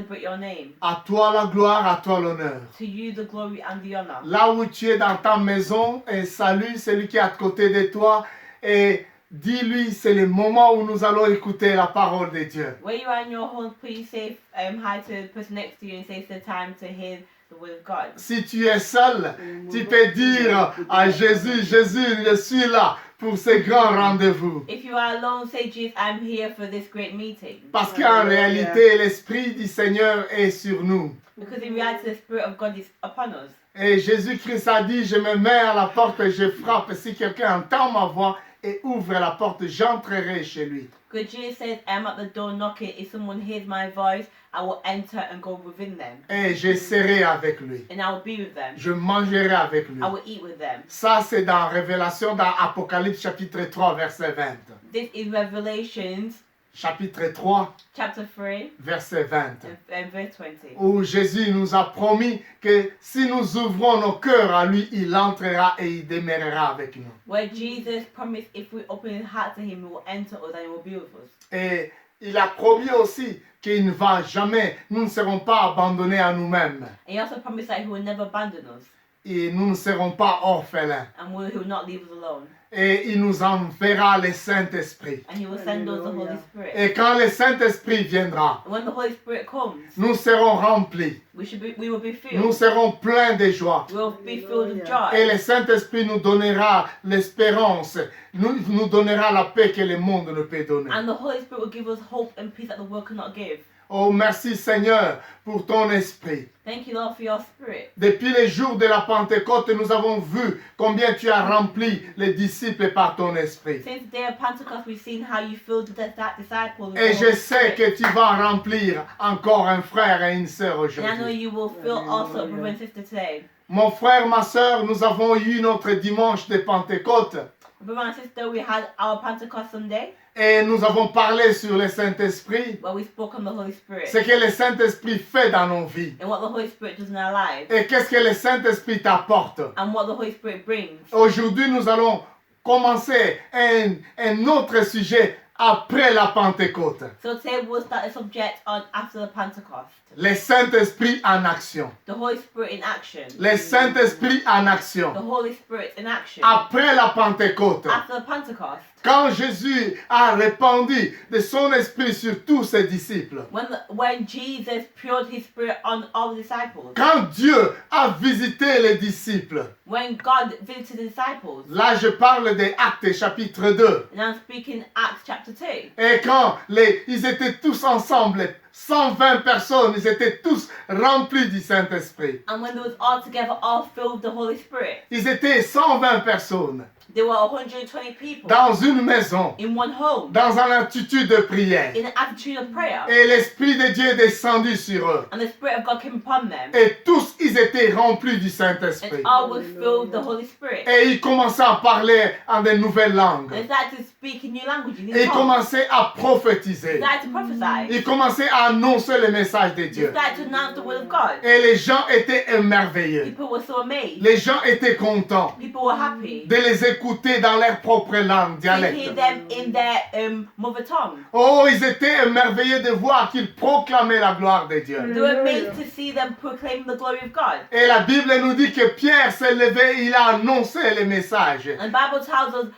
celebrate your name. À toi la gloire, à toi l'honneur. To you the glory and the honor. Là où tu es dans ta maison, et salue celui qui est à côté de toi et dis-lui, c'est le moment où nous allons écouter la parole de Dieu. Where you are in your home, please say hi to the person next to you and say it's the time to hear the word of God. Si tu es seul, tu peux dire à Jésus, Jésus, je suis là pour ce grand rendez-vous. If you are alone, say, Jesus, I'm here for this great meeting. Parce qu'en réalité, l'Esprit du Seigneur est sur nous. Because in reality, the Spirit of God is upon us. Et Jésus-Christ a dit, je me mets à la porte et je frappe. Si quelqu'un entend ma voix et ouvre la porte, j'entrerai chez lui. Good Jesus says, I'm at the door knocking. If someone hears my voice, I will enter and go within them. Et je serai avec lui. And I will be with them. Je mangerai avec lui. I will eat with them. Ça, c'est dans Révélation, dans Apocalypse chapitre 3, verset 20. This is Revelations Chapitre 3, chapter 3 verset 20. and verse 20. Où Jésus nous a promis que si nous ouvrons nos cœurs à lui, il entrera et il demeurera avec nous. Where Jesus promised if we open his heart to him, he will enter us and he will be with us. Et il a promis aussi qu'il ne va jamais, nous ne serons pas abandonnés à nous-mêmes. And he also promised that he will never abandon us Et nous ne serons pas orphelins. and he will not leave us alone. Et il nous enverra le Saint-Esprit. And he will send us the Holy Spirit. Et quand le Saint-Esprit viendra, And when the Holy Spirit comes, nous serons remplis. we will be Nous filled. serons pleins de joie. We will be filled with Et joy. le Saint-Esprit nous donnera l'espérance, nous donnera la paix que le monde ne peut donner. And the Holy Spirit will give us hope and peace that the world cannot give. Oh, merci Seigneur pour ton esprit. Thank you, Lord, for your Spirit. Depuis les jours de la Pentecôte, nous avons vu combien tu as rempli les disciples par ton esprit. Since the day of Pentecost, we've seen how you filled the disciples with Et the je Holy sais Spirit. que tu vas remplir encore un frère et une sœur And I know aujourd'hui. you will fill also a brother and sister today. Mon frère, ma sœur, nous avons eu notre dimanche de Pentecôte Brother and sister, we had our Pentecost Sunday et nous avons parlé sur le Saint-Esprit, where we spoke on the Holy Spirit ce que le Saint-Esprit fait dans nos vies. and what the Holy Spirit does in our lives Et qu'est-ce que le Saint-Esprit t'apporte. and what the Holy Spirit brings. Aujourd'hui, nous allons commencer un autre sujet après la Pentecôte. So today we'll start a subject on after the Pentecost. Le Saint-Esprit en action. The Holy Spirit in action. Le Saint-Esprit en action. The Holy Spirit in action. Après la Pentecôte. After the Pentecost. Quand Jésus a répandu de son esprit sur tous ses disciples. When Jesus poured his Spirit on all the disciples. Quand Dieu a visité les disciples. When God visited the disciples. Là, je parle des Actes chapitre 2. And I'm speaking Acts chapter 2. Et quand ils étaient tous ensemble, 120 personnes, ils étaient tous remplis du Saint-Esprit. And when they was all together, all filled with the Holy Spirit. Ils étaient 120 personnes There were 120 people dans une maison, in one home, dans une attitude de prière. in an attitude of prayer. Et l'Esprit de Dieu est descendu sur eux. And the Spirit of God came upon them. Et tous, ils étaient remplis du And Saint-Esprit. all was filled with the Holy Spirit. Et ils commençaient à parler en de nouvelles langues. And they started to speak in new languages, in Et new ils tongues. commençaient à They prophétiser. started to prophesy. Ils commençaient à annoncer le message de They Dieu. started to announce the word of God. Et les gens étaient émerveillés. People were so amazed. Les gens étaient contents People were happy de les écouter dans leur propre langue, to hear dialecte. them in their mother tongue. Oh, ils étaient émerveillés de voir qu'ils proclamaient la gloire de Dieu. They were amazed to see them proclaim the glory of God. Et la Bible nous dit que Pierre s'est levé, il a annoncé le message. And the Bible tells us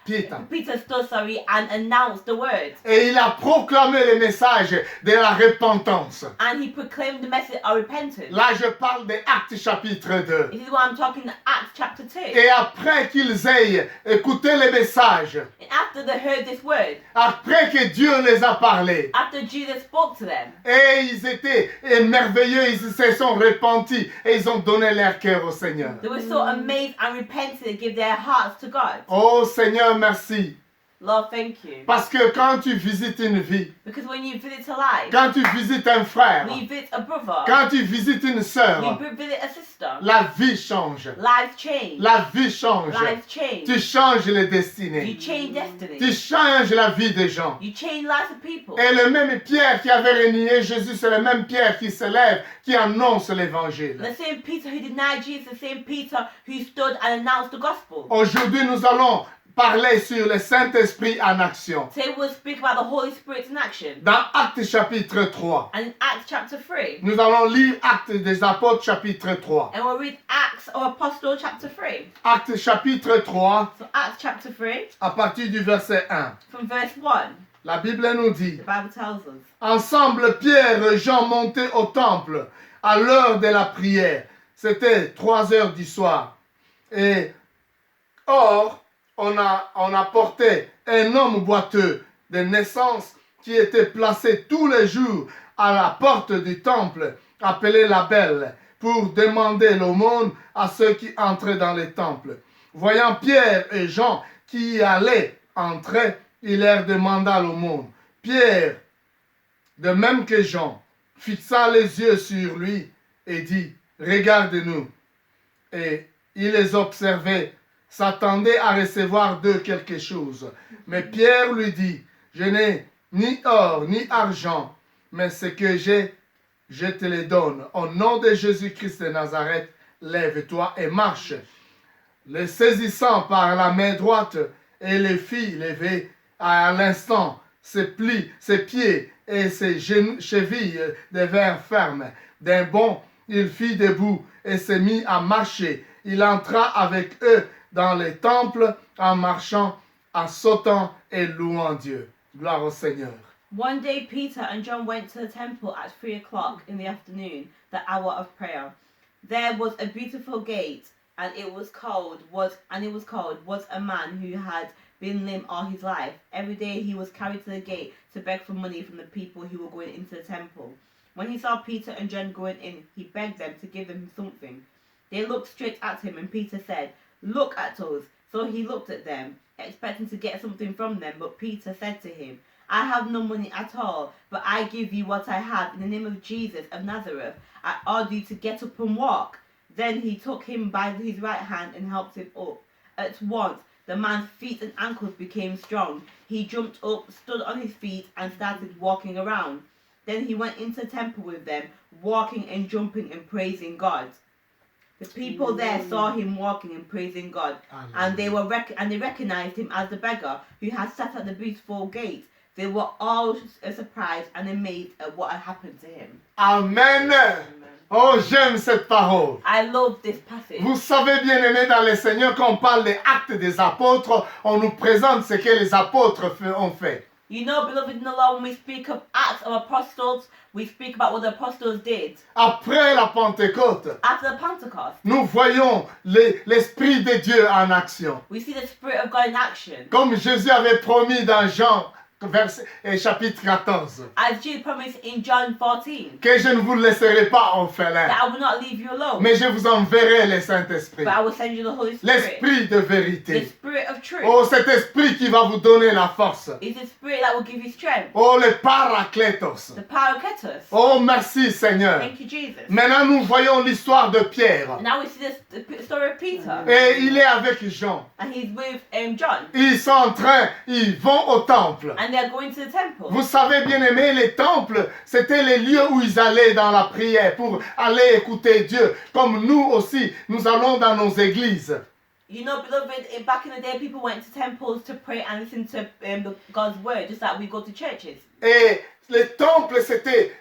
Peter. Peter stood, and announced the word. Et il a proclamé le message de la repentance. And he proclaimed the message of repentance. Là, je parle des Actes chapitre 2. This is what I'm talking about, Acts chapter 2. Et après qu'ils aient écouté le message, And after they heard this word, après que Dieu les a parlé, after Jesus spoke to them, et ils étaient émerveilleux, ils se sont repentis et ils ont donné leur cœur au Seigneur. they were so amazed and repented to give their hearts to God. Oh Seigneur, merci. Lord, thank you. Parce que quand tu visites une vie, Because when you visit a life, quand tu visites un frère, when you visit a brother, quand tu visites une when sœur, you visit a sister, la vie change. lives change. La vie change. Lives change. Tu changes les You destinées. change destiny. Tu changes la vie des gens. You change lives of people. Et le même Pierre qui avait renié Jésus, c'est le même Pierre qui se lève, qui annonce l'évangile. The same Peter who denied Jesus, the same Peter who stood and announced the gospel. Aujourd'hui, nous allons parlait sur le Saint-Esprit en action. Today we'll speak about the Holy Spirit in action. Dans Actes chapitre 3, And in Acts chapter 3. nous allons lire Actes des Apôtres chapitre 3. And we'll read Acts of Apostles chapter 3. Actes chapitre 3, So Acts chapter 3, à partir du verset 1. from verse 1, La Bible nous dit: the Bible tells us. Ensemble, Pierre et Jean montaient au temple à l'heure de la prière. C'était 3 heures du soir. Et or, on apportait un homme boiteux de naissance qui était placé tous les jours à la porte du temple, appelé la Belle, pour demander l'aumône à ceux qui entraient dans le temple. Voyant Pierre et Jean qui y allaient entrer, il leur demanda l'aumône. Pierre, de même que Jean, fixa les yeux sur lui et dit: Regarde-nous. Et il les observait, s'attendait à recevoir d'eux quelque chose. Mais Pierre lui dit: Je n'ai ni or ni argent, mais ce que j'ai, je te le donne. Au nom de Jésus-Christ de Nazareth, lève-toi et marche. Le saisissant par la main droite et le fit lever à l'instant ses pieds et ses chevilles devinrent fermes. D'un bond, il fit debout et se mit à marcher. Il entra avec eux dans les temples en marchant, en sautant et louant Dieu. Gloire au Seigneur. One day Peter and John went to the temple at 3 o'clock in the afternoon, the hour of prayer. There was a beautiful gate, and it was called was a man who had been lame all his life. Every day he was carried to the gate to beg for money from the people who were going into the temple. When he saw Peter and John going in, he begged them to give him something. They looked straight at him, and Peter said, "Look at us." So he looked at them, expecting to get something from them, but Peter said to him, "I have no money at all, but I give you what I have. In the name of Jesus of Nazareth, I order you to get up and walk." Then he took him by his right hand and helped him up. At once, the man's feet and ankles became strong. He jumped up, stood on his feet, and started walking around. Then he went into the temple with them, walking and jumping and praising God. The people there saw him walking and praising God, and they recognized him as the beggar who had sat at the beautiful gate. They were all surprised and amazed at what had happened to him. Amen. Oh, j'aime cette parole. I love this passage. Vous savez, bien aimés dans le Seigneur, quand on parle des actes des apôtres, on nous présente ce que les apôtres ont fait. You know, beloved in the Lord, when we speak of Acts of Apostles, we speak about what the apostles did. Après la Pentecôte, After the Pentecost, nous voyons l'Esprit de Dieu en action. we see the Spirit of God in action. Comme Jésus avait promis dans Jean chapitre 14, As Jesus promised in John 14, que je ne vous laisserai pas orphelins, that I will not leave you alone, mais je vous enverrai le Saint-Esprit, but I will send you the Holy Spirit. l'Esprit de The vérité. Spirit of truth Oh, cet Esprit qui va vous donner la force. is the Spirit that will give you strength. Oh, le Paraclétos. The Paracletus. Oh, merci Seigneur. Thank you, Jesus. Maintenant, nous voyons l'histoire de Pierre. Now we see the story of Peter, Et il est avec Jean. and he's with John, Ils sont en train, ils vont au temple. and they're going to the temple. Vous savez, bien aimé, les temples, c'était les lieux où ils allaient dans la prière pour aller écouter Dieu. Comme nous aussi, nous allons dans nos églises. You know, beloved, back in the day, people went to temples to pray and listen to God's word, just like we go to churches. Et les temples, c'était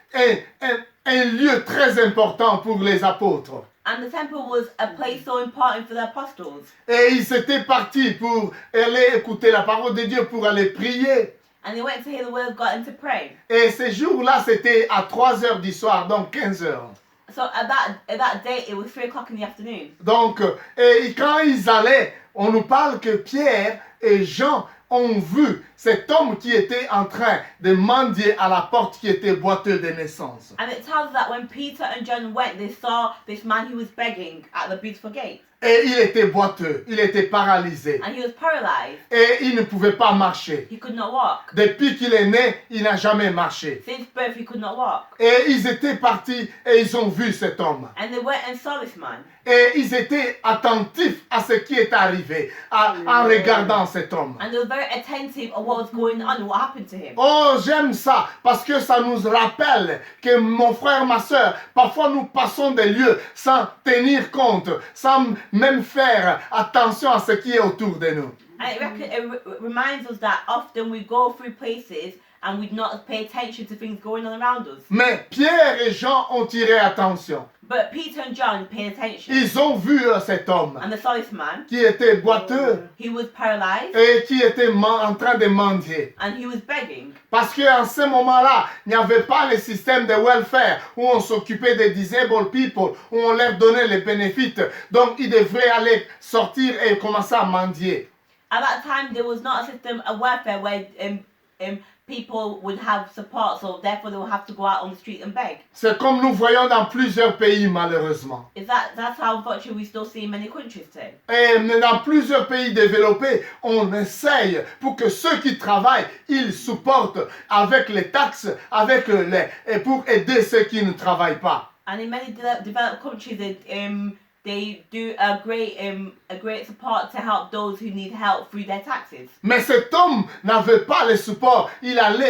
un lieu très important pour les apôtres. And the temple was a place so important for the apostles. Et ils étaient partis pour aller écouter la parole de Dieu, pour aller prier. And they went to hear the word of God and to pray. Et ces jours-là, c'était à 3 heures du soir, donc 15 heures. So at that day, it was 3 o'clock in the afternoon. Donc, et quand ils allaient, on nous parle que Pierre et Jean ont vu cet homme qui était en train de mendier à la porte qui était boiteux de naissance. And it tells us that when Peter and John went, they saw this man who was begging at the beautiful gate. Et il était boiteux, il était paralysé. And he was paralyzed. Et il ne pouvait pas marcher. He could not walk. Depuis qu'il est né, il n'a jamais marché. Since birth, he could not walk. Et ils étaient partis et ils ont vu cet homme. And they went and saw this man. Et ils étaient attentifs à ce qui est arrivé, en regardant cet homme. And they were very attentive of what was going on and what happened to him. Oh, j'aime ça, parce que ça nous rappelle que mon frère, ma soeur, parfois nous passons des lieux sans tenir compte, sans même faire attention à ce qui est autour de nous. And it reminds us that often we go through places and we not pay attention to things going on around us. Mais Pierre et Jean ont tiré attention. But Peter and John paid attention. Ils ont vu cet homme And they saw this man. qui était boiteux He was paralyzed et qui était en train de mendier. and he was begging. Parce qu'en ce moment-là, il n'y avait pas le système de welfare où on s'occupait des disabled people, où on leur donnait les bénéfices. Donc, ils devraient aller sortir et commencer à mendier. At that time, there was not a system of welfare where people would have support, so therefore they would have to go out on the street and beg. C'est comme nous voyons dans plusieurs pays, malheureusement. That's how unfortunately we still see in many countries today. Et dans plusieurs pays développés, on essaye pour que ceux qui travaillent, ils supportent avec les taxes, et pour aider ceux qui ne travaillent pas. And in many developed countries, they do a great support to help those who need help through their taxes. Mais cet homme n'avait pas le support.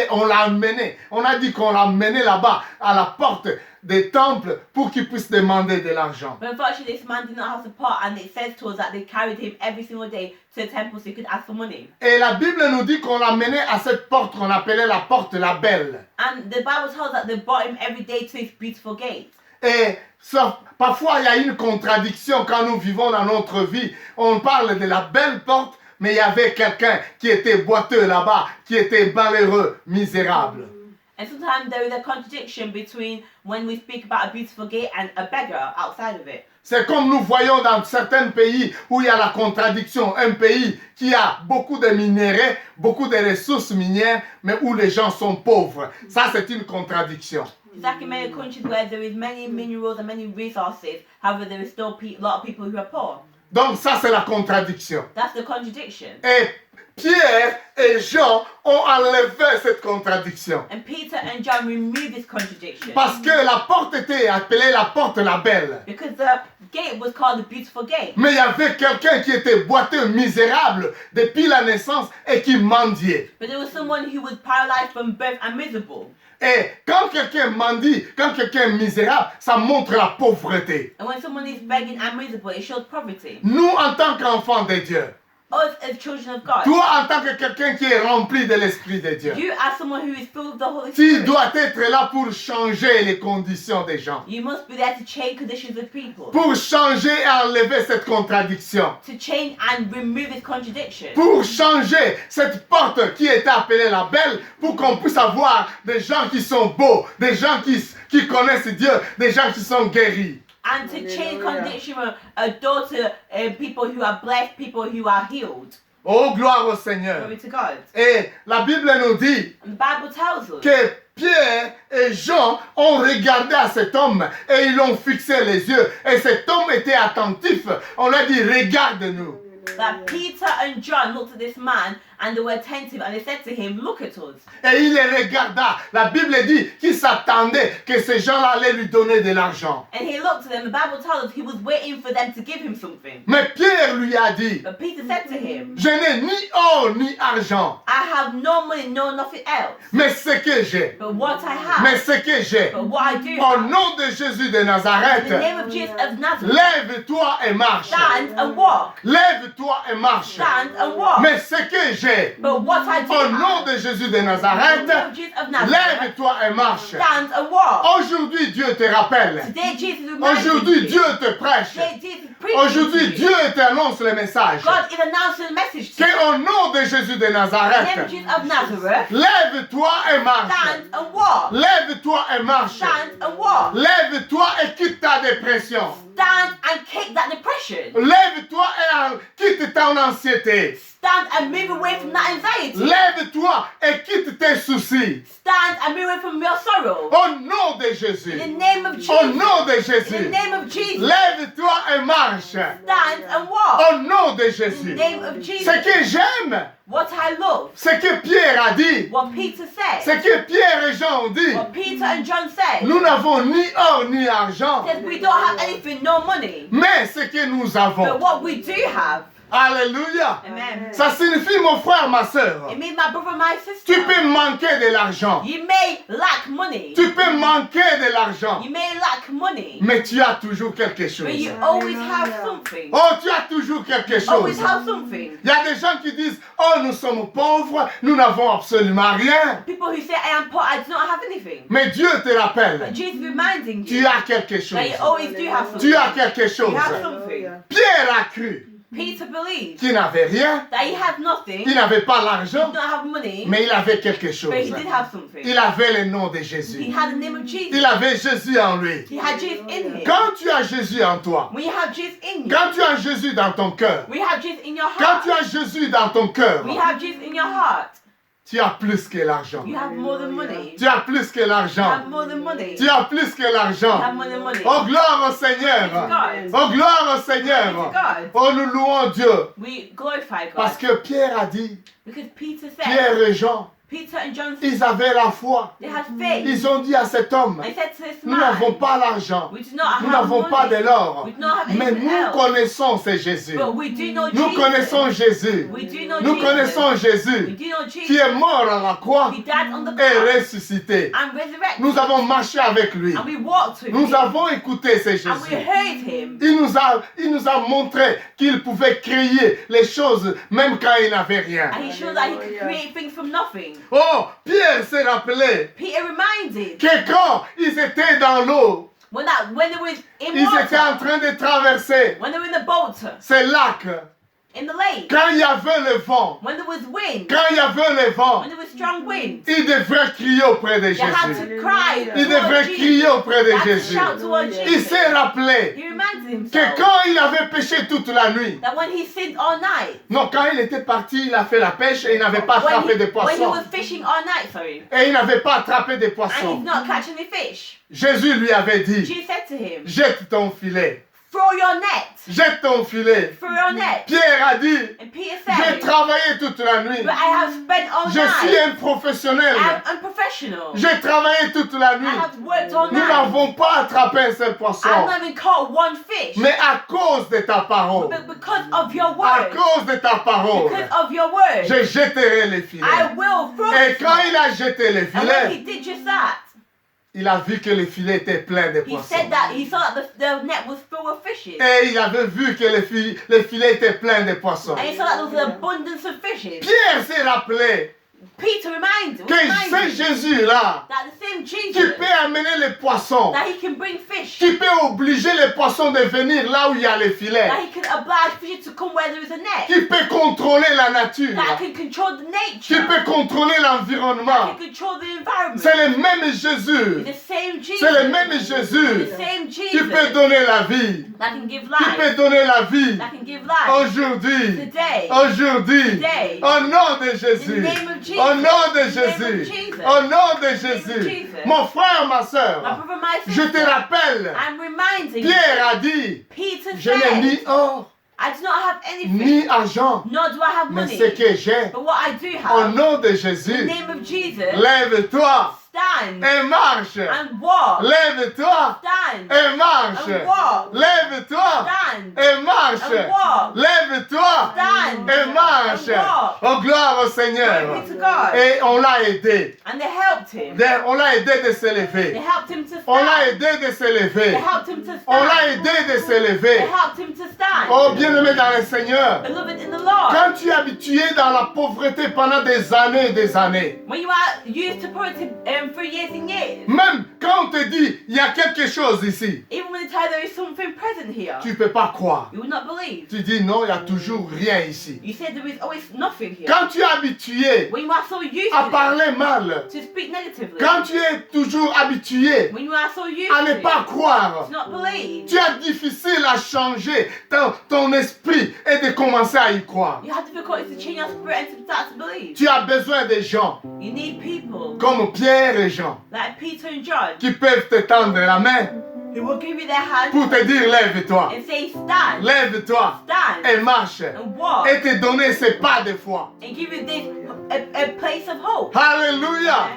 On l'a amené. On a dit qu'on l'a amené là-bas, à la porte des temples, pour qu'il puisse demander de l'argent. But unfortunately, this man did not have support, and it says to us that they carried him every single day to the temple so he could ask for money. Et la Bible nous dit qu'on l'a amené à cette porte qu'on appelait la porte la belle. And the Bible tells us that they brought him every day to this beautiful gate. Et parfois, il y a une contradiction quand nous vivons dans notre vie. On parle de la belle porte, mais il y avait quelqu'un qui était boiteux là-bas, qui était malheureux, misérable. And sometimes there is a contradiction between when we speak about a beautiful gate and a beggar outside of it. C'est comme nous voyons dans certains pays où il y a la contradiction. Un pays qui a beaucoup de minéraux, beaucoup de ressources minières, mais où les gens sont pauvres. Ça, c'est une contradiction. It's like in many countries where there is many minerals and many resources, however there is still a lot of people who are poor. Donc ça, c'est la contradiction. That's the contradiction. Et Pierre et Jean ont enlevé cette contradiction. And Peter and John removed this contradiction. Parce que la porte était appelée la porte la belle. Because the gate was called the beautiful gate. Mais il y avait quelqu'un qui était boiteux, misérable depuis la naissance et qui mendiait. But there was someone who was paralyzed from birth and miserable. Et quand quelqu'un mendie, quand quelqu'un est misérable, ça montre la pauvreté. And when someone is begging and miserable, it shows poverty. Nous, en tant qu'enfants de Dieu, Us as children of God, toi, en tant que quelqu'un qui est rempli de l'Esprit de Dieu, you as someone who is filled with the Holy tu Spirit, dois être là pour changer les conditions des gens. you must be there to change conditions of people. Pour changer et enlever cette contradiction. To change and remove this contradiction. Pour changer cette porte qui était appelée la belle, pour qu'on puisse avoir des gens qui sont beaux, des gens qui connaissent Dieu, des gens qui sont guéris. And to change condition from a door to people who are blessed, people who are healed. Oh, gloire au Seigneur. Glory to God. Et la Bible nous dit And the Bible tells us que Pierre et Jean ont regardé à cet homme et ils l'ont fixé les yeux. Et cet homme était attentif. On lui a dit, regarde-nous. that Peter and John looked at this man and they were attentive and they said to him, look at us. Et il les regarda. La Bible dit qu'il s'attendait que ces gens-là allaient lui donner de l'argent. And he looked at them. The Bible tells us he was waiting for them to give him something. Mais Pierre lui a dit, But Peter said to him, je n'ai ni or ni argent, I have no money, no nothing else. mais ce que j'ai, But what I have, mais ce que j'ai, but what I do au have, nom de Jésus de in Nazareth, the name of Jesus of Nazareth, lève-toi et marche. stand and walk. Lève-toi et marche. Stand and walk. Mais ce que j'ai, But what I do au nom have, de Jésus de in the Nazareth, name of Jesus of Nazareth, lève-toi et marche. stand and walk. Aujourd'hui, Dieu te rappelle. Today Jesus reminds Aujourd'hui, you. Dieu te prêche. Today Jesus preaches Aujourd'hui, to you. Dieu t'annonce le message. God is announcing a message to you. Qu'au nom de Jésus de In the name of Nazareth, Jesus of Nazareth, lève-toi et marche. stand and walk. Lève-toi et marche. Stand and walk. Lève-toi et quitte ta dépression. Stand and kick that depression. Lève-toi et quitte ton anxiété. Stand and move away from that anxiety. Lève-toi et quitte tes soucis. Stand and move away from your sorrow. Au nom de Jésus. In the name of Au Jesus. nom de In the Jésus. name of Jesus. Lève-toi et marche. Stand and walk. Au nom de In the Jésus. name of Jesus. Ce que j'aime, What I love. ce que Pierre a dit, What Peter ce said. que Pierre et Jean ont dit, What Peter and John said. nous n'avons ni or ni argent, Says we don't have anything, no money. mais ce que nous But avons, what we do have, Alléluia. Amen. Ça signifie, mon frère, ma soeur, It means my brother, my sister. tu peux manquer de l'argent. You may lack money. Tu peux manquer de l'argent. You may lack money. Mais tu as toujours quelque chose. But you always have something. Oh, tu as toujours quelque Always chose. have something. Il y a des gens qui disent, oh, nous sommes pauvres, nous n'avons absolument rien. People who say I am poor, I do not have anything. Mais Dieu te But rappelle, Jesus reminding tu you as quelque chose. that you always do have something. Tu as quelque chose. You have something. Pierre a cru Peter believed qu'il n'avait rien, that he had nothing, qu'il n'avait pas did l'argent, not have money, mais il avait quelque chose. but he did have something. Il avait le nom de He Jésus. had the name of Jesus. Il avait Jésus en lui. He had Jesus in him. Quand tu as Jésus en toi, When you have Jesus in you, quand tu as Jésus dans ton cœur, when you have Jesus in your quand heart, tu as Jésus dans ton cœur, when you have Jesus in your heart, tu as plus que l'argent. you have more than money. Tu as plus que You l'argent. have more than money. Tu as plus que You have l'argent. more than money. Oh, gloire au Seigneur. God. Oh, gloire au Seigneur. God. Oh, nous louons Dieu. We glorify God. Parce que Pierre a dit, Because Peter said, Pierre et Jean, Peter and John, ils avaient la foi. they had faith. Ils ont dit à cet homme, They said to this nous n'avons man, pas l'argent, we do not nous have n'avons pas de money, l'or, we do not have mais anything nous else, connaissons ce Jésus. but we do know Nous Jesus. connaissons Jésus. We do know Nous Jesus. connaissons We Jésus do know qui Jesus. est mort à la croix He died on the et cross ressuscité. and resurrected. Nous avons marché avec lui. And we walked with Nous him. avons écouté ce And we Jésus. heard him. Il nous a montré qu'il pouvait créer les choses même quand il n'avait rien. And he showed that he could create things from nothing. Oh, Pierre s'est rappelé Peter reminded que quand ils étaient dans l'eau, when they were in ils étaient en water, train de traverser when they were in the boat, ces lacs, in the lake, quand il y avait le vent, when there was wind, quand il y avait le vent, when there was strong wind, ils devraient crier auprès de they had Jésus. to cry. Ils towards devraient Jesus. crier auprès They de had to Jésus. shout towards Il Jesus. s'est rappelé He reminded que himself quand il avait pêché toute la nuit, that when he sinned all night, non, quand il était parti, il a fait la pêche et il n'avait pas attrapé de when he poissons. was fishing all night, sorry, Et il n'avait pas attrapé de and poissons. he's not catching any fish, Jésus lui avait dit, Jesus said to him, jette ton filet. throw your net, Jette ton filet. throw your net. Pierre a dit, And Peter j'ai said, travaillé toute la nuit. but I have spent all Je suis night. un professionnel. I'm unprofessional. J'ai travaillé toute la I nuit. have worked all Nous night. n'avons pas attrapé un seul poisson. I've not even caught one fish. Mais à cause de ta parole, But because of your à word, cause de ta parole, because of your word, je jetterai les filets. I will throw Et it. quand il a jeté les And when he filets, did just that, il a vu que les filets étaient pleins de he poissons. said that he saw that the net was full of fishes. Et il avait vu que les filets étaient pleins de poissons. And he saw that there was an abundance of fishes. Pierre s'est rappelé Peter reminded que c'est Jésus-là that the same qui Jesus, peut amener les poissons, that he can bring fish, qui peut obliger les poissons de venir là où il y a les filets, that he can oblige fishes to come where there is a net, qui peut contrôler la nature, that can control the qui nature, peut contrôler that l'environnement. can control the environment. C'est le même Jésus. The same Jesus, C'est le même Jésus the same qui Jesus peut donner la vie, that can give qui life, peut donner la vie that can give life aujourd'hui, today, aujourd'hui, Today. au nom de in the Jésus, name of Jesus, au nom de in the name of Jésus, Jesus. au nom de name of Jésus. Jesus. Mon frère, ma My soeur, brother, my je te sister, rappelle, I'm reminding Pierre you, a dit, Peter je n'ai said, ni or, I do not have anything, ni argent, nor do I have mais money, ce que j'ai, but what I do au have, nom de in the Jésus, name of Jesus, lève-toi stand et marche. and walk, Lève-toi stand et marche. and walk, Lève-toi stand et marche. and walk, Lève-toi stand et marche. and walk. Oh, gloire au Seigneur. Glory to God. Et on l'a aidé. And they helped him. On l'a aidé de se They lever. helped him to On l'a stand. aidé de se They lever. helped him to On l'a stand. aidé de se They lever. helped him to stand. Oh, bien-aimé dans le Seigneur. Beloved in the Lord, Quand tu es habitué dans la pauvreté pendant des années et des années, when you are used to poverty for years and years, même quand on te dit il y a quelque chose ici, even when they tell you there is something present here, tu ne peux pas croire. you will not believe. Tu dis non, il n'y a toujours rien ici. You said there is always nothing here. Quand tu es habitué When you are so used à to parler mal, to speak negatively, quand tu es toujours habitué when you are so used à ne pas croire, to not believe, tu as difficile à changer ton esprit et de commencer à y croire. you have difficulties to change your spirit and to start to believe. Tu as besoin de gens You need people comme Pierre et Jean like Peter and John qui peuvent te tendre la main who will give you their hand pour te dire lève-toi, and say stand, lève-toi stand et marche and walk et te donner ces pas de foi. and give you this a place of hope. Alléluia.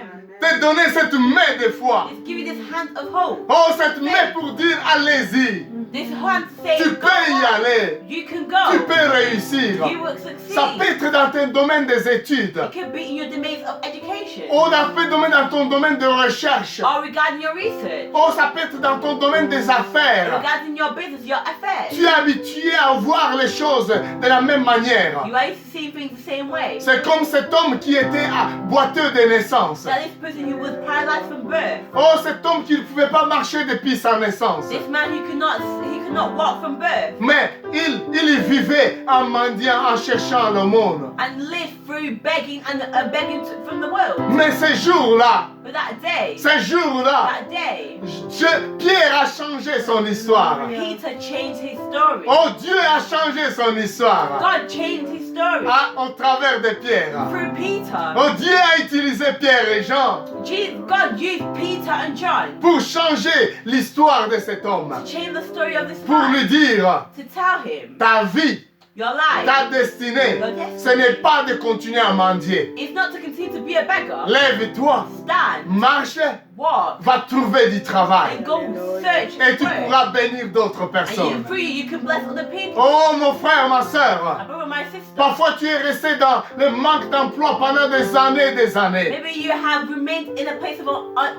Te donner cette main de foi. Just give you this hand of hope. Oh, cette main pour dire allez-y. This hand saying, Tu go peux y on. aller. You can Tu go. peux réussir. You will succeed. Ça peut être dans ton domaine des études. It could be in your domains of education Ou dans ton domaine de recherche. or regarding your research, Oh, ça peut être dans ton domaine des affaires. regarding your business, your affairs. Tu es habitué à voir les choses de la même manière. You are used to seeing things the same way. C'est comme cet homme qui était boiteux de naissance. That this person who was paralyzed from birth, Oh, cet homme qui ne pouvait pas marcher depuis sa naissance. this man who could not walk from birth Mais il y vivait en mendiant, en cherchant le monde. and lived through begging and from the world. Mais ce jour-là, But that day, Pierre a changé son histoire. Peter changed his story. Oh, Dieu a changé son histoire God changed his story au travers de Pierre. through Peter. Oh, Dieu a utilisé Pierre et Jean God used Peter and John pour changer l'histoire de cet homme. to change the story of this Pour lui man, dire, to tell him ta vie, your life ta destinée, ce n'est pas de continuer à mendier. is not to continue to be a beggar. Lève-toi, Stand, marche, walk, va trouver du travail. and go search Et tu for work. pourras bénir d'autres And personnes. you're free, you can bless other people. Oh, mon frère, ma My soeur, brother, my sister. parfois tu es resté dans le manque d'emploi pendant des années et des années. Maybe you have remained in a place of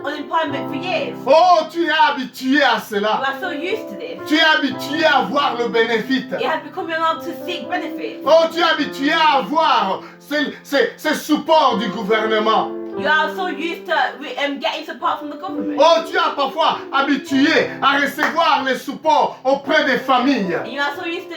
unemployment for years. Oh, tu es habitué à You cela. are so used to this. Tu es habitué à voir le bénéfice. It has become your norm to seek benefits. Oh, tu es habitué à avoir ce support du gouvernement. You are so used to getting support from the government. Oh, tu es parfois habitué à recevoir le support auprès des familles. And you are so used to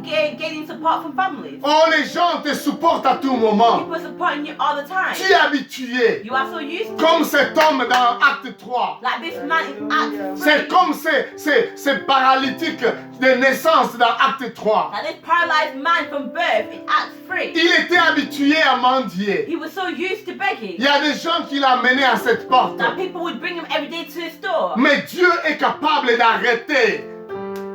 getting support from families. Oh, les gens te supportent à tout moment. People supporting you all the time. Tu es habitué, You are so used to comme it. cet homme dans Acte 3. Like this man in Acts 3. C'est comme ces paralytiques de naissance dans Acte 3. Like this paralyzed man from birth in Acts 3. Il était habitué à mendier. He was so used to begging Il y a des gens qui l'ont mené à cette porte. that people would bring him every day to the store. Mais Dieu est capable d'arrêter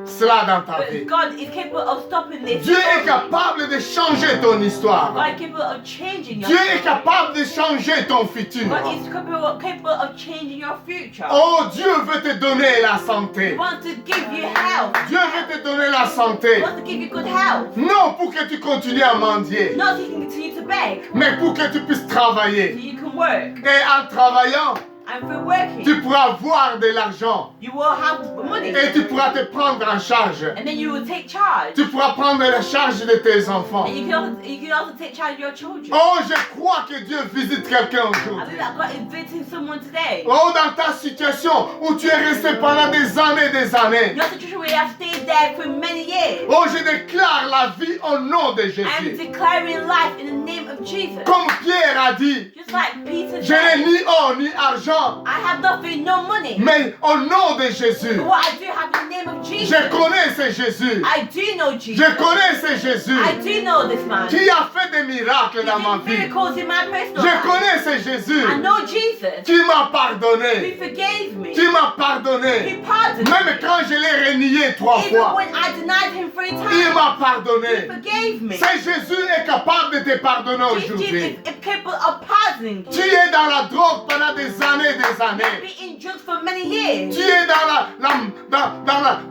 cela dans ta vie. But God is capable of stopping this. Dieu est capable de changer ton histoire. God is capable of changing your Dieu est story. capable de changer ton futur. God is capable of changing your future. Oh, Dieu veut te donner la santé. He wants to give you health. Dieu veut te donner la He santé. wants to give you good health. Non pour que tu continues à mendier, Not so you can continue to beg, mais pour que tu puisses so travailler. you can work. Et en travaillant, And through working, tu pourras avoir de l'argent. you will have money. Et tu pourras te prendre en charge. And then you will take charge. Tu pourras prendre la charge de tes enfants. And you can also take charge of your children. Oh, je crois que Dieu visite quelqu'un I think aujourd'hui. that God is visiting someone today. Oh, dans ta situation où tu es resté pendant des années. Your situation where you have stayed there for many years. Oh, je déclare la vie au nom de I am Jésus. declaring life in the name of Jesus. Comme Pierre a dit, Just like Peter je n'ai said, ni or ni argent, I have nothing, no money. mais au nom de Jésus. But what I do have in the name of Jesus. Je connais ce Jésus. I do know Jesus. Je connais ce Jésus I do know this man. qui a fait des miracles He dans ma did vie. miracles in my personal Je life. connais ce Jésus I know Jesus. qui m'a He pardonné. forgave me. Qui m'a He pardonné. pardoned me. Même quand je l'ai renié 3 Even fois, when I denied him 3 il times, m'a he pardonné. forgave me. Ce Jésus est capable de te pardonner Jesus aujourd'hui. is capable of pardoning Tu you. es dans la drogue pendant des années. You've been in drugs for many years. Tu es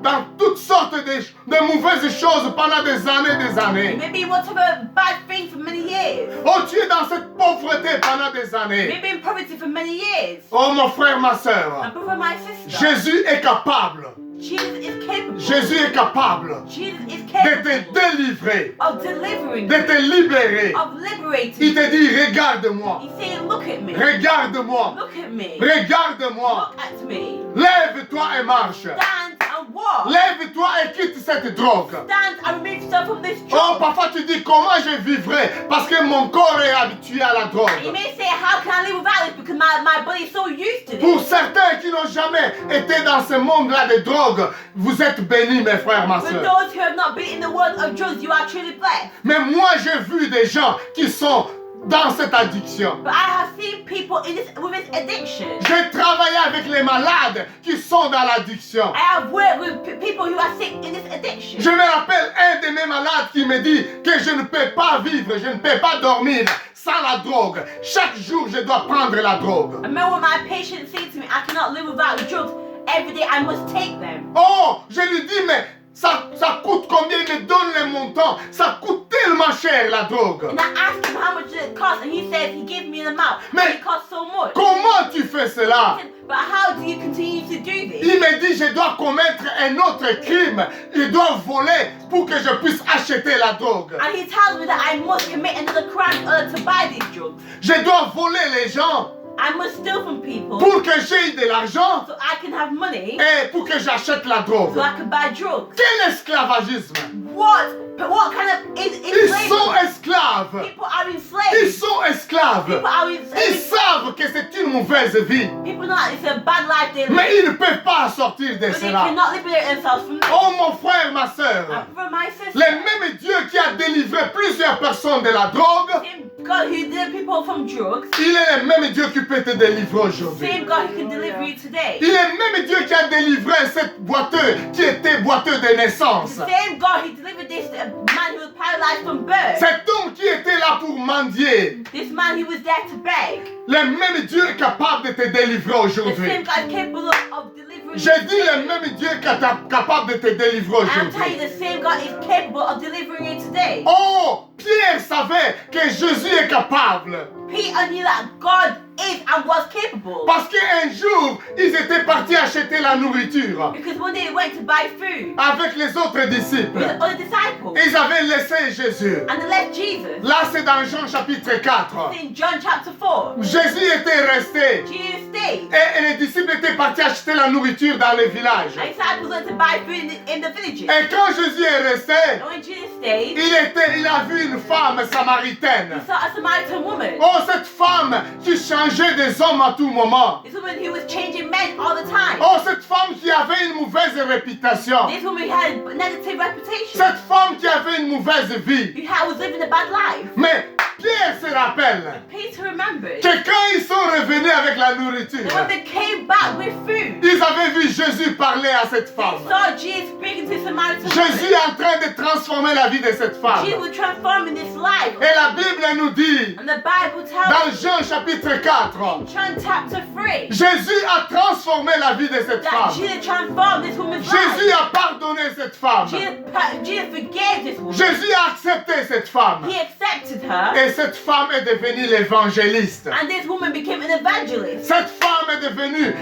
dans toutes sortes de mauvaises choses pendant des années. Maybe whatever bad thing for many years. Oh, tu es dans cette pauvreté pendant des années. Maybe in poverty for many years. Oh, mon frère, ma My soeur, brother, my sister. Jésus est capable. Jesus is capable. Jésus est capable Jesus is de capable te délivrer, of delivering de you, te libérer. of liberating Il you. te dit, regarde-moi, He's saying, look at me. regarde-moi, Look at me. regarde-moi. Look at me. Lève-toi et marche. Stand and walk. Lève-toi et quitte cette drogue. Stand and remove yourself from this Oh, job. parfois tu dis, comment je vivrai parce que mon corps est habitué à la You drogue. may say, how can I live without this? Because my body is so used to Pour this. certains qui n'ont jamais été dans ce monde-là de drogue, vous êtes bénis, mes frères, ma For soeur. those who have not been in the world of drugs, you are truly blessed. Mais moi, j'ai vu des gens qui sont dans cette addiction. But I have seen people with this addiction. J'ai travaillé avec les malades qui sont dans l'addiction. I have worked with people who are sick in this addiction. Je me rappelle un de mes malades qui me dit que je ne peux pas vivre, je ne peux pas dormir sans la drogue. Chaque jour, je dois prendre la drogue. I remember when my patient said to me, I cannot live without drugs. every day I must take them. Oh, je lui dis, mais ça coûte combien? Il me donne les montants. Ça coûte tellement cher, la drogue. And I asked him how much it cost, and he said he gave me an amount. Mais- But it cost so much. Comment tu fais cela? I said, but how do you continue to do this? Il me dit, je dois commettre un autre crime. Je dois voler pour que je puisse acheter la drogue. And he tells me that I must commit another crime in order to buy these drugs. Je dois voler les gens I must steal from people pour que j'aie de l'argent so I can have money et pour que j'achète la drogue. so I can buy drugs. Quel esclavagisme! What kind of Ils sont enslavement? esclaves. People are Ils enslaved. sont esclaves. People are Ils enslaved. savent que c'est une mauvaise vie. People know it's a bad life they live. Mais ils ne peuvent pas sortir de But they cela. cannot liberate themselves from that. Oh mon frère, ma My soeur. brother, my sister. Le même Dieu qui a délivré plusieurs personnes de la drogue, Same God who delivered people from drugs. il est le même Dieu qui peut te délivrer aujourd'hui. Same God who can deliver you today. Il est le même Dieu qui a délivré cette boiteux qui était boiteux de naissance. The same God who delivered this man who was paralyzed from birth. Cet homme qui était là pour mendier. This man who was there to beg. Le même Dieu est capable de te délivrer The aujourd'hui. same God is capable of delivering you J'ai dit today. le même Dieu qui est capable de te délivrer And I'm telling aujourd'hui. you, the same God is capable of delivering you today. Oh, Pierre savait que Jésus est capable. Peter knew that God is and was capable. Parce qu'un jour, ils étaient partis acheter la nourriture Because one day they went to buy food avec les autres disciples. with the other disciples. Ils avaient laissé Jésus. And they left Jesus. Là, c'est dans Jean chapitre 4. In John chapter 4. Jésus était resté. Jesus stayed. Et les disciples étaient partis acheter la nourriture dans les villages. And disciples went to buy food in the villages. Et quand Jésus est resté, And when Jesus stayed, il a vu une femme samaritaine. he saw a Samaritan woman. Oh, cette femme qui changeait des hommes à tout moment. This woman who was changing men all the time. Oh, cette femme qui avait une mauvaise réputation. This woman who had a negative reputation. Cette femme qui avait une mauvaise vie. Who was living a bad life. Mais Pierre se rappelle Peter remembered que quand ils sont revenus avec la nourriture, that when they came back with food, ils avaient vu Jésus parler à cette they femme. saw Jesus speaking to Samaritan Jésus woman. est en train de transformer la vie de cette femme. Jesus was transforming this life. Et la Bible nous dit, And the Bible tells dans us Jean chapitre 4, in John chapter 3 Jésus a transformé la vie de cette that femme. Jesus transformed this woman's Jésus life. a pardonné cette femme. Jesus forgave this woman. Jésus a accepté cette femme. He accepted her. Et cette femme est devenue l'évangéliste. And this woman became an evangelist. Cette femme est devenue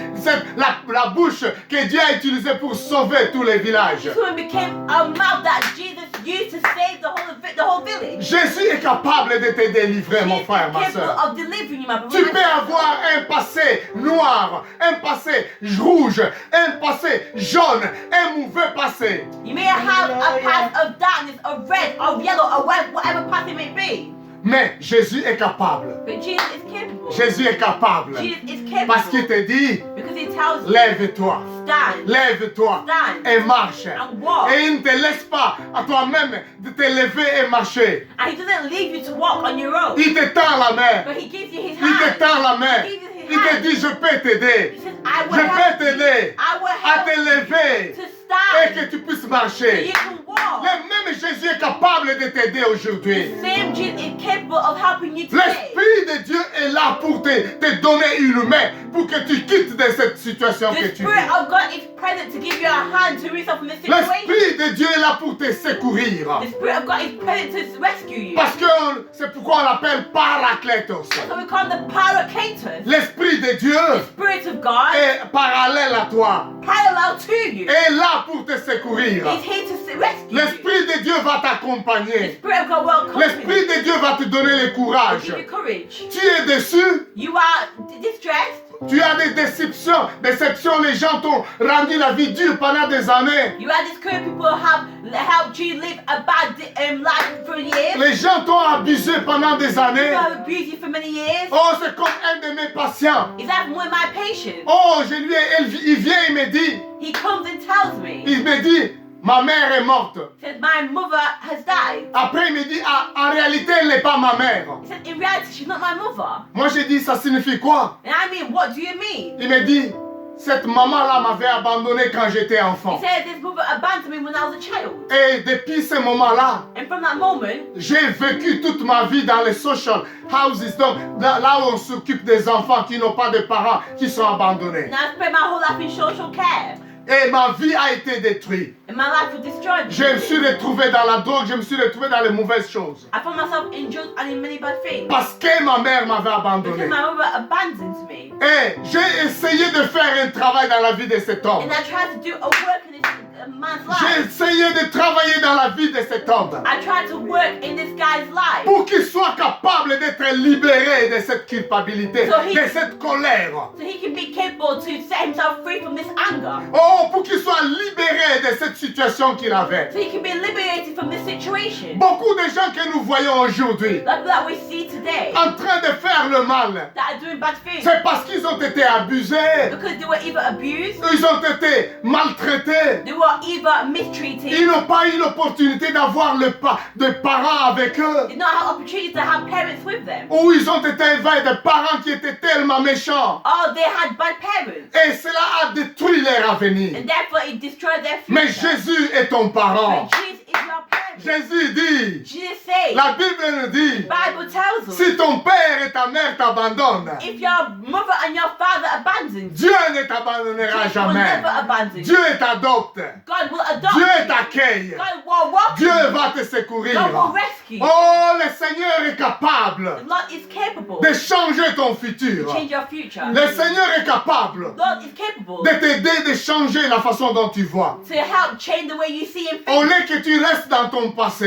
la bouche que Dieu a utilisée pour sauver tous les villages. This woman became a mouth that Jesus used to save the whole village. Jésus est capable de te délivrer, mon Jesus frère, is ma capable soeur. of delivering you, my brother. Tu peux avoir un passé noir, un passé rouge, un passé jaune, un mauvais passé. You may have a past of darkness, of red, of yellow, or whatever past it may be. Mais Jésus est capable. But Jesus is capable. Jésus est capable. Jesus is capable. Parce qu'il te dit, Because he tells you, lève-toi, stand lève-toi Stand. et marche. and walk. Et il ne te laisse pas à toi-même de te lever et marcher. And he doesn't leave you to walk on your own. Il te tend la main. But he gives you his Il te hand. tend la main. He gives you his Il te hand. dit, je peux t'aider. He says, I Je will peux help you. t'aider I will à te help you lever to et stand. que tu puisses So marcher. you can walk. Le même Jésus est capable de t'aider aujourd'hui. The same Jesus is capable of helping you today. L'Esprit de Dieu est là pour te donner une main, pour que tu quittes de cette situation que The tu Spirit vis. of God is present to give you a hand to reach out from this situation. L'Esprit de Dieu est là pour te secourir. The Spirit of God is present to rescue you. Parce que c'est pourquoi on l'appelle Paraclétos. So we call them Paracletus. L'Esprit de Dieu The Spirit of God est parallèle à toi, parallel to you. est là pour te secourir. He's here to rescue you. L'Esprit de Dieu va The t'accompagner. Spirit of God will accompany you. L'Esprit de Dieu va te donner le Will courage. give you courage. Tu es déçu, You are distressed. tu as des déceptions. Les gens t'ont rendu la vie dure pendant des années. You are discouraged. People have helped you live a bad life for years. Les gens t'ont abusé pendant des People années. have abused you for many years. Oh, c'est comme un de mes patients. Is that one of my patients? Oh, il vient, il me dit, He comes and tells me, ma mère est morte. says my mother has died. Après, il me dit, ah, en réalité, elle n'est pas ma mère. He said in reality she's not my mother. Moi, j'ai dit, ça signifie quoi? And I mean, what do you mean? Il me dit, cette maman-là m'avait abandonné quand j'étais He enfant. said this mother abandoned me when I was a child. Et depuis ce moment-là, And from that moment, j'ai vécu toute ma vie dans les social houses, donc là où on s'occupe des enfants qui n'ont pas de parents, qui sont abandonnés. and I spent my whole life in social care. Et ma vie a été détruite. And my life was destroyed. Je me suis retrouvé dans la drogue, je me suis retrouvé dans les mauvaises choses. I found myself in drugs and in many bad things. Parce que ma mère m'avait Because abandonné. my mother abandoned me. Et j'ai essayé de faire un travail dans la vie de cet homme. And I tried to do a work in this man's J'ai life. essayé de travailler dans la vie de cet homme. I tried to work in this guy's life. Pour qu'il soit capable d'être libéré de cette culpabilité, So he- de cette colère. So he can be capable to set himself free from this anger. Oh, pour qu'il soit libéré de cette situation qu'il avait. So he can be liberated from this situation. Beaucoup de gens que nous voyons aujourd'hui Like that we see today en train de faire le mal, that are doing bad things. c'est parce qu'ils ont été abusés, Because they were either abused, ils ont été maltraités, they were either mistreated, ils n'ont pas eu l'opportunité d'avoir de parents avec eux, did not have opportunity to have parents with them. ou ils ont été élevés de parents qui étaient tellement méchants. Or they had bad parents. Et cela a détruit leur avenir. And therefore it destroyed their future. Mais Jésus est ton parent. But Jesus is your parent. Jésus dit, Jesus says, la Bible nous dit, Bible tells us, si ton père et ta mère t'abandonnent, if your mother and your father abandon you, Dieu ne t'abandonnera Jesus will jamais. never abandon you. Dieu t'adopte. God will adopt Dieu you. t'accueille. God will welcome Dieu you. va te secourir. God will rescue you. Oh, le Seigneur est capable The Lord is capable de changer ton futur. to change your future. Le Seigneur est capable Lord is capable de t'aider de changer la façon dont tu vois. to help change the way you see and Au think. lieu que tu restes dans ton passé,